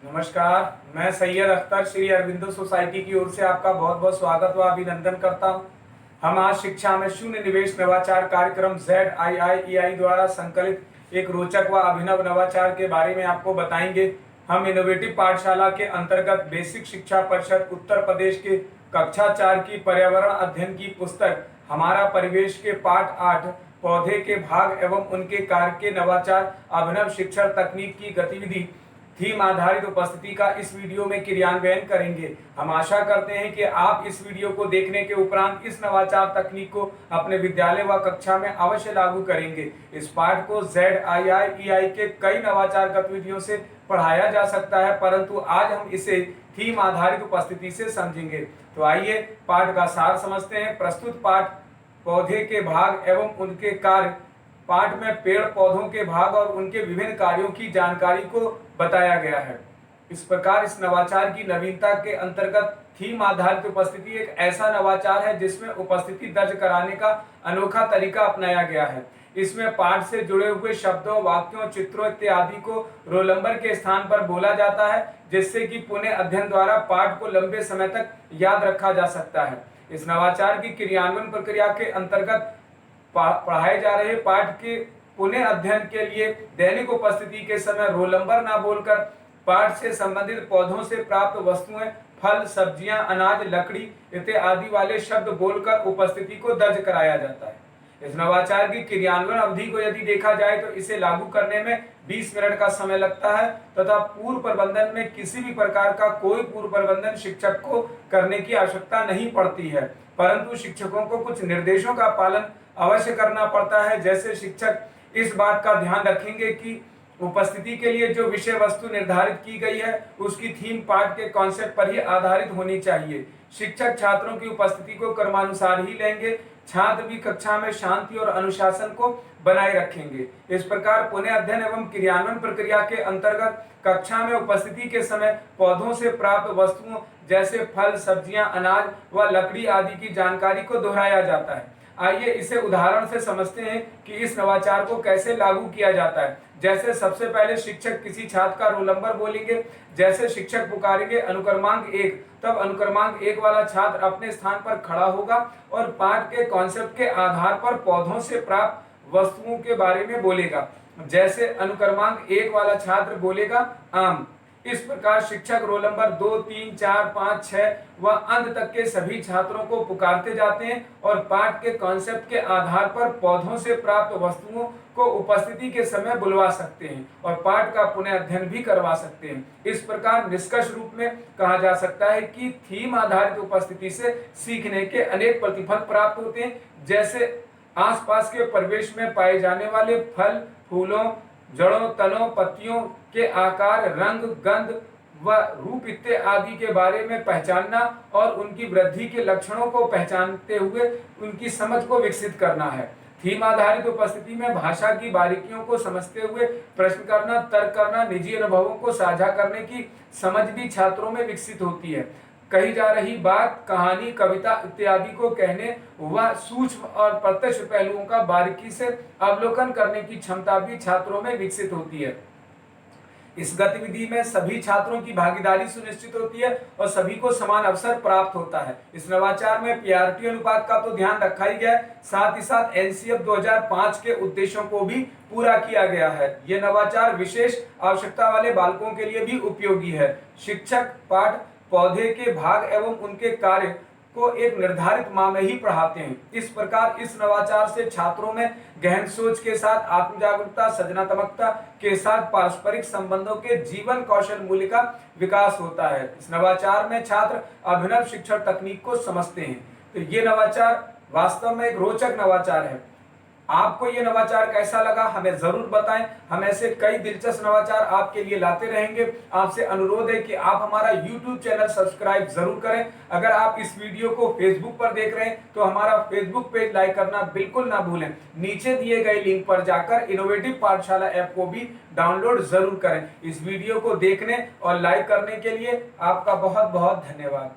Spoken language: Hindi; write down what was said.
नमस्कार। मैं सैयद अख्तर श्री अरविंदो सोसाइटी की ओर से आपका बहुत बहुत स्वागत व अभिनंदन करता हूं। हम आज शिक्षा में शून्य निवेश नवाचार कार्यक्रम ZIIEI द्वारा संकलित एक रोचक व अभिनव नवाचार के बारे में आपको बताएंगे। हम इनोवेटिव पाठशाला के अंतर्गत बेसिक शिक्षा परिषद उत्तर प्रदेश के कक्षा 4 की पर्यावरण अध्ययन की पुस्तक हमारा परिवेश के पाठ 8 पौधे के भाग एवं उनके कार्य के नवाचार अभिनव शिक्षण तकनीक की गतिविधि थीम आधारित उपस्थिति का इस वीडियो में क्रियान्वयन करेंगे। हम आशा करते हैं कि आप इस वीडियो को देखने के उपरांत इस नवाचार तकनीक को अपने विद्यालय व कक्षा में अवश्य लागू करेंगे। इस पाठ को ZIIEI के कई नवाचार गतिविधियों से पढ़ाया जा सकता है, परंतु आज हम इसे थीम आधारित उपस्थिति से समझेंगे। तो आइए पाठ का सार समझते हैं। प्रस्तुत पाठ पौधे के भाग एवं उनके कार्य पाठ में पेड़ पौधों के भाग और उनके विभिन्न कार्यों की जानकारी को बताया गया है। इस प्रकार इस नवाचार की नवीनता के अंतर्गत थीम आधारित उपस्थिति एक ऐसा नवाचार है जिसमें उपस्थिति दर्ज कराने का अनोखा तरीका अपनाया गया है। इसमें पाठ से जुड़े हुए शब्दों, वाक्यों, चित्रों इत्यादि को रोल नंबर के स्थान पर बोला जाता है, जिससे कि पुनः अध्ययन द्वारा पाठ को लंबे समय तक याद रखा जा सकता है। इस नवाचार की क्रियान्वयन प्रक्रिया के अंतर्गत पढ़ाए जा रहे पाठ के पुनः अध्ययन के लिए दैनिक उपस्थिति के समय रोल नंबर ना बोलकर पाठ से संबंधित पौधों से प्राप्त वस्तुएं, फल, सब्जियां, अनाज, लकड़ी इत्यादि वाले शब्द बोलकर उपस्थिति को दर्ज कराया जाता है। इस नवाचार की क्रियान्वयन अवधि को यदि देखा जाए तो इसे लागू करने में 20 मिनट का समय लगता है तथा पूर्व प्रबंधन में किसी भी प्रकार का कोई पूर्व प्रबंधन शिक्षक को करने की आवश्यकता नहीं पड़ती है, परंतु शिक्षकों को कुछ निर्देशों का पालन अवश्य करना पड़ता है। जैसे शिक्षक इस बात का ध्यान रखेंगे कि उपस्थिति के लिए जो विषय वस्तु निर्धारित की गई है उसकी थीम पाठ के कॉन्सेप्ट पर ही आधारित होनी चाहिए। शिक्षक छात्रों की उपस्थिति को क्रमानुसार ही लेंगे। छात्र भी कक्षा में शांति और अनुशासन को बनाए रखेंगे। इस प्रकार पुनः अध्ययन एवं क्रियान्वयन प्रक्रिया के अंतर्गत कक्षा में उपस्थिति के समय पौधों से प्राप्त वस्तुओं जैसे फल, सब्जियां, अनाज व लकड़ी आदि की जानकारी को दोहराया जाता है। आइए इसे उदाहरण से समझते हैं कि इस नवाचार को कैसे लागू किया जाता है। जैसे सबसे पहले शिक्षक किसी छात्र का रोल नंबर बोलेंगे। जैसे शिक्षक पुकारेंगे अनुक्रमांक 1, तब अनुक्रमांक 1 वाला छात्र अपने स्थान पर खड़ा होगा और पाठ के कॉन्सेप्ट के आधार पर पौधों से प्राप्त वस्तुओं के बारे में बोलेगा। जैसे अनुक्रमांक 1 वाला छात्र बोलेगा आम। इस प्रकार शिक्षक रोल नंबर 2, 3, 4, 5, 6 व अंत तक के सभी छात्रों को पुकारते जाते हैं और पाठ के कॉन्सेप्ट के आधार पर पौधों से प्राप्त वस्तुओं को उपस्थिति के समय बुलवा सकते हैं और पाठ का पुनः अध्ययन भी करवा सकते हैं। इस प्रकार निष्कर्ष रूप में कहा जा सकता है कि थीम आधारित उपस्थिति से सीखने के अनेक प्रतिफल प्राप्त होते हैं। जैसे आसपास के परिवेश में पाए जाने वाले फल, फूलों, जड़ों, तनों, पत्तियों के आकार, रंग, गंध व रूप इत्यादि के बारे में पहचानना और उनकी वृद्धि के लक्षणों को पहचानते हुए उनकी समझ को विकसित करना है। थीम आधारित उपस्थिति में भाषा की बारीकियों को समझते हुए प्रश्न करना, तर्क करना, निजी अनुभवों को साझा करने की समझ भी छात्रों में विकसित होती है। कही जा रही बात, कहानी, कविता इत्यादि को कहने व सूक्ष्म और प्रत्यक्ष पहलुओं का बारीकी से अवलोकन करने की क्षमता भी छात्रों में विकसित होती है। इस गतिविधि में सभी छात्रों की भागीदारी सुनिश्चित होती है और सभी को समान अवसर प्राप्त होता है। इस नवाचार में पीआरटी अनुपात का तो ध्यान रखा ही गया है, साथ ही साथ एनसीएफ 2005 के उद्देश्यों को भी पूरा किया गया है। यह नवाचार विशेष आवश्यकता वाले बालकों के लिए भी उपयोगी है। शिक्षक पाठ पौधे के भाग एवं उनके कार्य को एक निर्धारित माह में ही पढ़ाते हैं। इस प्रकार इस नवाचार से छात्रों में गहन सोच के साथ आत्म जागरूकता, सृजनात्मकता के साथ पारस्परिक संबंधों के जीवन कौशल मूल्य का विकास होता है। इस नवाचार में छात्र अभिनव शिक्षण तकनीक को समझते हैं। तो ये नवाचार वास्तव में एक रोचक नवाचार है। आपको ये नवाचार कैसा लगा हमें जरूर बताएं। हम ऐसे कई दिलचस्प नवाचार आपके लिए लाते रहेंगे। आपसे अनुरोध है कि आप हमारा YouTube चैनल सब्सक्राइब जरूर करें। अगर आप इस वीडियो को Facebook पर देख रहे हैं तो हमारा Facebook पेज लाइक करना बिल्कुल ना भूलें। नीचे दिए गए लिंक पर जाकर इनोवेटिव पाठशाला ऐप को भी डाउनलोड जरूर करें। इस वीडियो को देखने और लाइक करने के लिए आपका बहुत बहुत धन्यवाद।